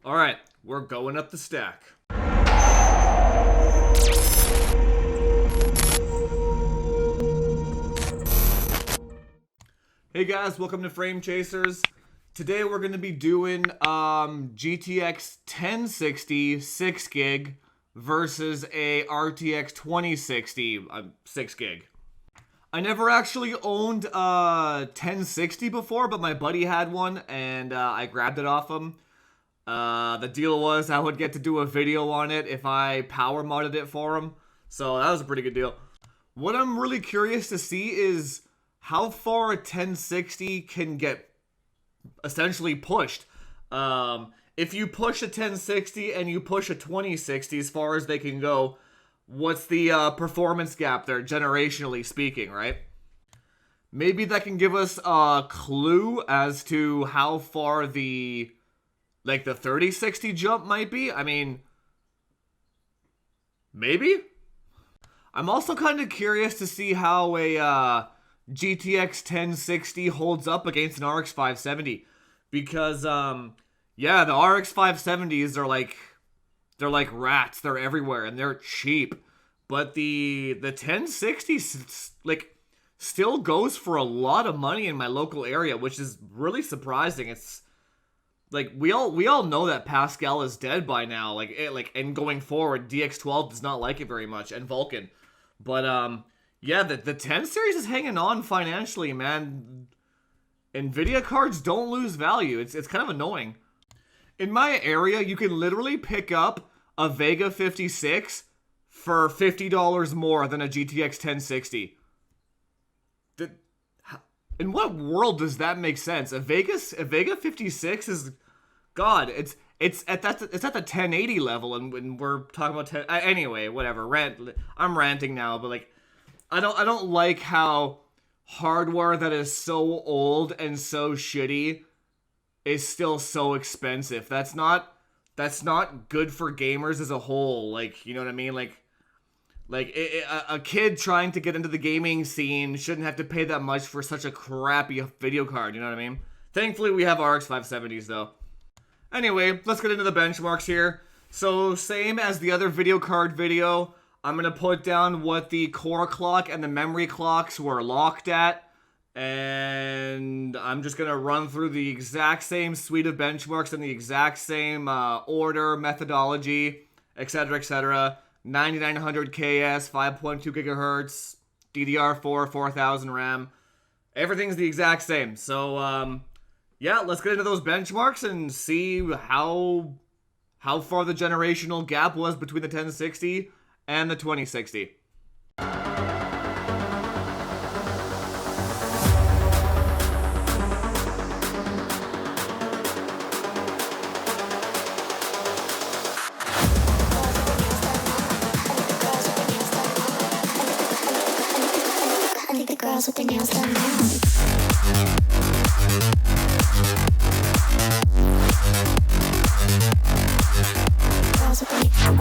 Alright, we're going up the stack. Hey guys, welcome to Frame Chasers. Today we're going to be doing GTX 1060 6 gig versus a RTX 2060 6 gig. I never actually owned a 1060 before, but my buddy had one and I grabbed it off him. The deal was I would get to do a video on it if I power modded it for him. So that was a pretty good deal. What I'm really curious to see is how far a 1060 can get essentially pushed. If you push a 1060 and you push a 2060 as far as they can go, what's the performance gap there, generationally speaking, right? Maybe that can give us a clue as to how far the 3060 jump might be. I mean, maybe? I'm also kind of curious to see how a GTX 1060 holds up against an RX 570. Because, yeah, the RX 570s are they're like rats. They're everywhere and they're cheap. But the 1060 still goes for a lot of money in my local area, which is really surprising. It's like we all know that Pascal is dead by now. And going forward, DX12 does not like it very much, and Vulkan. But yeah, the 10 series is hanging on financially, man. Nvidia cards don't lose value. It's kind of annoying. In my area, you can literally pick up a Vega 56 for $50 more than a GTX 1060. In what world does that make sense? A Vega 56 is, God, it's at the 1080 level, and we're talking about 10. Anyway, whatever. I'm ranting now, but I don't like how hardware that is so old and so shitty is still so expensive. That's not good for gamers as a whole. You know what I mean? A kid trying to get into the gaming scene shouldn't have to pay that much for such a crappy video card, you know what I mean? Thankfully, we have RX 570s, though. Anyway, let's get into the benchmarks here. So, same as the other video card video, I'm going to put down what the core clock and the memory clocks were locked at. And I'm just going to run through the exact same suite of benchmarks in the exact same order, methodology, etc., etc. 9900 KS, 5.2 gigahertz, DDR4, 4000 RAM. Everything's the exact same. So, yeah, let's get into those benchmarks and see how far the generational gap was between the 1060 and the 2060. Girls with their nails done now. Girls with their nails done.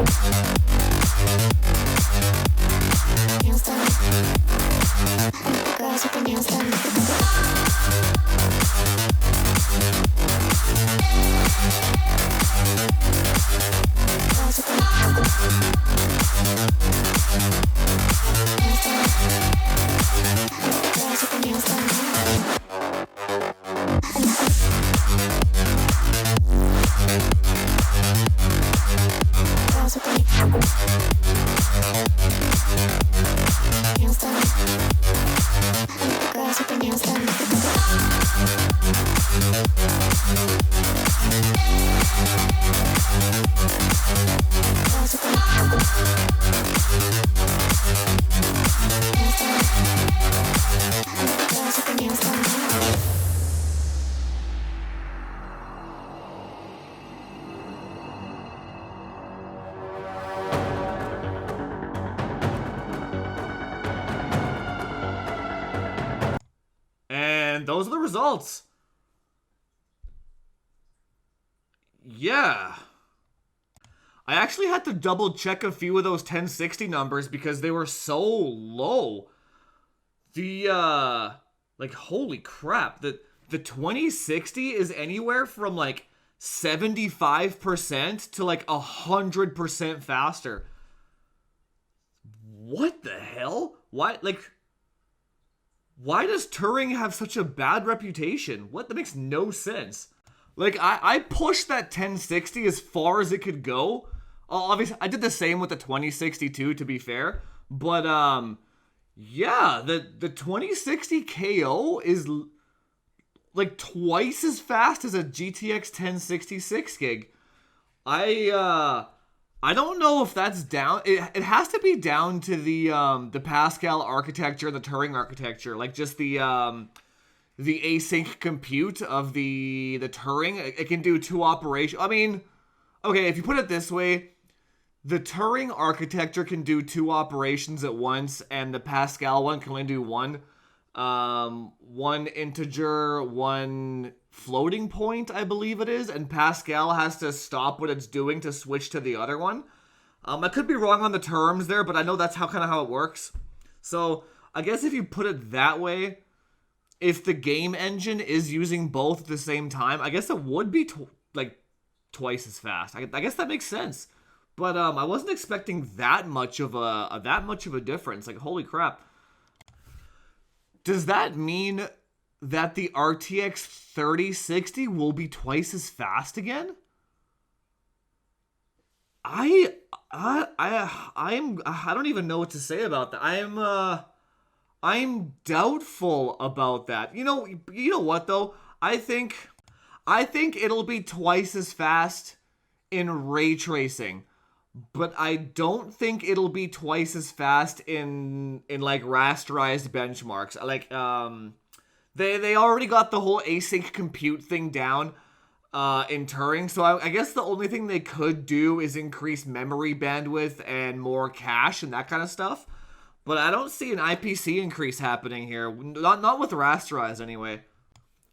Girls with their nails done. Girls with their nails done. And those are the results. Yeah. I actually had to double check a few of those 1060 numbers because they were so low. Holy crap. The 2060 is anywhere from 75% to like 100% faster. What the hell? Why does Turing have such a bad reputation? What? That makes no sense. Like, I pushed that 1060 as far as it could go. Obviously, I did the same with the 2062, to be fair. But, yeah, the 2060 KO is like twice as fast as a GTX 1066 gig. I don't know if that's down. It has to be down to the Pascal architecture, the Turing architecture, like just the async compute of the Turing. It can do two operations. I mean, okay, if you put it this way, the Turing architecture can do two operations at once, and the Pascal one can only do one. One integer, one floating point, I believe it is, and Pascal has to stop what it's doing to switch to the other one. I could be wrong on the terms there, but I know that's how it works. So I guess if you put it that way, if the game engine is using both at the same time, I guess it would be twice as fast. I guess that makes sense. But I wasn't expecting that much of a difference. Like, holy crap. Does that mean that the RTX 3060 will be twice as fast again? I don't even know what to say about that. I'm doubtful about that. You know what though? I think it'll be twice as fast in ray tracing, but I don't think it'll be twice as fast in like rasterized benchmarks. Like they already got the whole async compute thing down in Turing, so I guess the only thing they could do is increase memory bandwidth and more cache and that kind of stuff. But I don't see an IPC increase happening here. Not with rasterized anyway.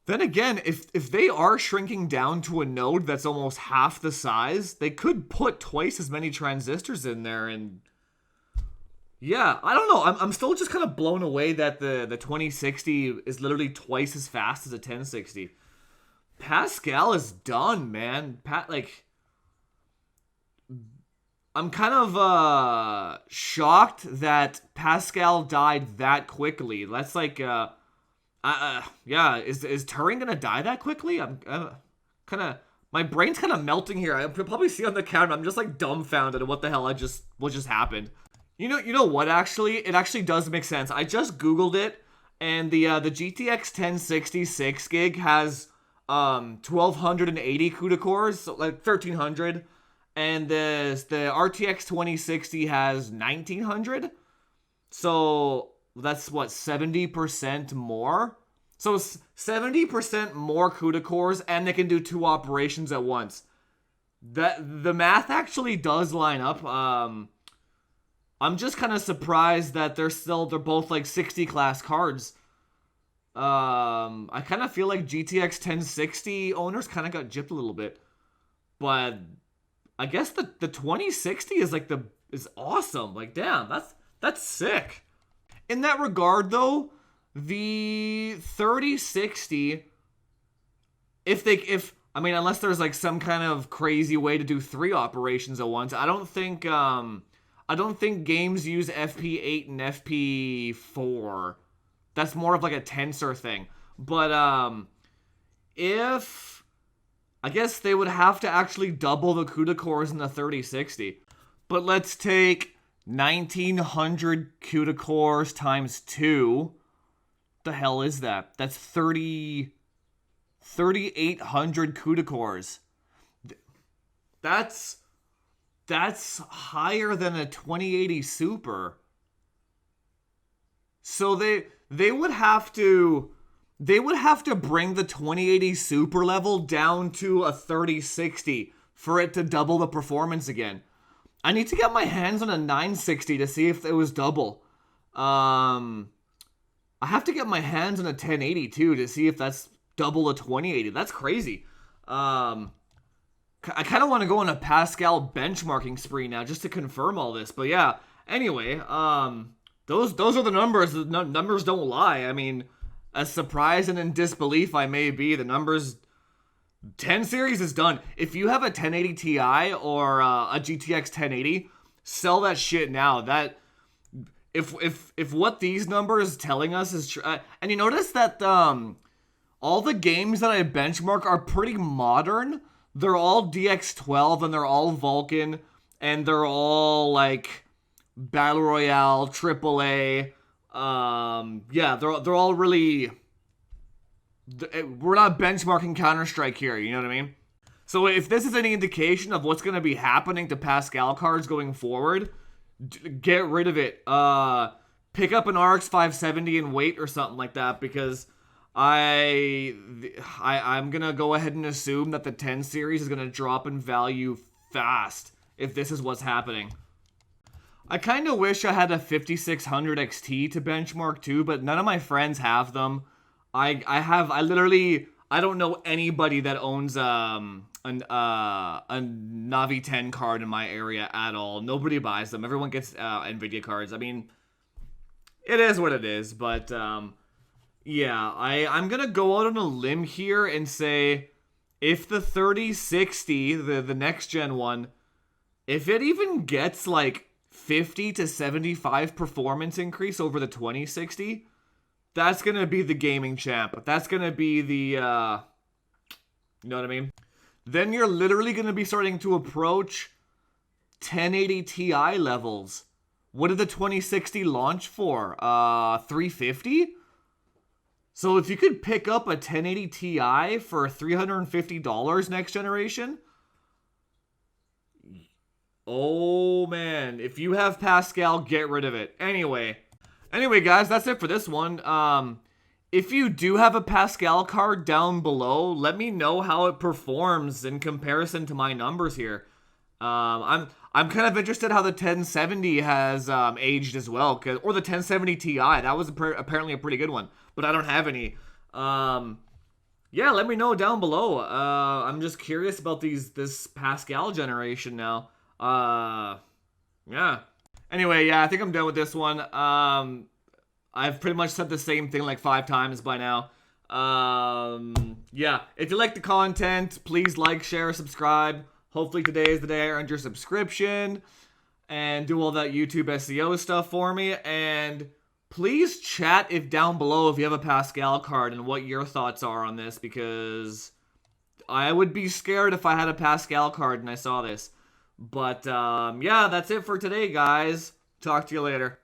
Then again, if they are shrinking down to a node that's almost half the size, they could put twice as many transistors in there. And yeah, I don't know. I'm still just kind of blown away that the 2060 is literally twice as fast as a 1060. Pascal is done, man. I'm kind of shocked that Pascal died that quickly. That's like yeah, is Turing gonna die that quickly? I'm kind of, my brain's kind of melting here. I probably see on the camera. I'm just like dumbfounded at what the hell what just happened. You know what? Actually, it actually does make sense. I just Googled it, and the GTX 1066 gig has 1280 CUDA cores, so like 1300, and the RTX 2060 has 1900. So that's what, 70% more? So 70% more CUDA cores, and they can do two operations at once. The math actually does line up. I'm just kind of surprised that they're both like 60 class cards. I kind of feel like GTX 1060 owners kind of got gypped a little bit. But I guess the 2060 is awesome. Like, damn, that's sick. In that regard, though, the 3060, unless there's like some kind of crazy way to do three operations at once, I don't think games use FP8 and FP4. That's more of like a tensor thing. But I guess they would have to actually double the CUDA cores in the 3060. But let's take 1900 CUDA cores times 2. The hell is that? That's 3800 CUDA cores. That's higher than a 2080 Super. So they would have to bring the 2080 Super level down to a 3060 for it to double the performance again. I need to get my hands on a 960 to see if it was double. I have to get my hands on a 1080 too to see if that's double a 2080. That's crazy. I kind of want to go on a Pascal benchmarking spree now just to confirm all this. But yeah, anyway, those are the numbers. The numbers don't lie. I mean, as surprised and in disbelief I may be, the numbers 10 series is done. If you have a 1080 Ti or a GTX 1080, sell that shit now. That if what these numbers telling us is true, and you notice that all the games that I benchmark are pretty modern. They're all DX12 and they're all Vulkan and they're all like Battle Royale, AAA. Yeah, they're all really. We're not benchmarking Counter-Strike here, you know what I mean? So if this is any indication of what's going to be happening to Pascal cards going forward, get rid of it. Pick up an RX 570 and wait or something like that, because I'm going to go ahead and assume that the 10 series is going to drop in value fast if this is what's happening. I kind of wish I had a 5600 XT to benchmark too, but none of my friends have them. I don't know anybody that owns a Navi 10 card in my area at all. Nobody buys them. Everyone gets Nvidia cards. I mean, it is what it is, but yeah, I'm gonna go out on a limb here and say if the 3060, the next gen one, if it even gets like 50 to 75 performance increase over the 2060, that's going to be the gaming champ. That's going to be the, you know what I mean? Then you're literally going to be starting to approach 1080 Ti levels. What did the 2060 launch for? 350? So if you could pick up a 1080 Ti for $350 next generation, oh man, if you have Pascal, get rid of it. Anyway, guys, that's it for this one. If you do have a Pascal card down below, let me know how it performs in comparison to my numbers here. I'm kind of interested how the 1070 has aged as well, or the 1070 Ti. That was apparently a pretty good one, but I don't have any. Yeah, let me know down below. I'm just curious about this Pascal generation now. Yeah. Anyway, yeah, I think I'm done with this one. I've pretty much said the same thing like 5 times by now. Yeah, if you like the content, please like, share, subscribe. Hopefully today is the day I earned your subscription. And do all that YouTube SEO stuff for me. And please chat down below if you have a Pascal card and what your thoughts are on this. Because I would be scared if I had a Pascal card and I saw this. But, yeah, that's it for today, guys. Talk to you later.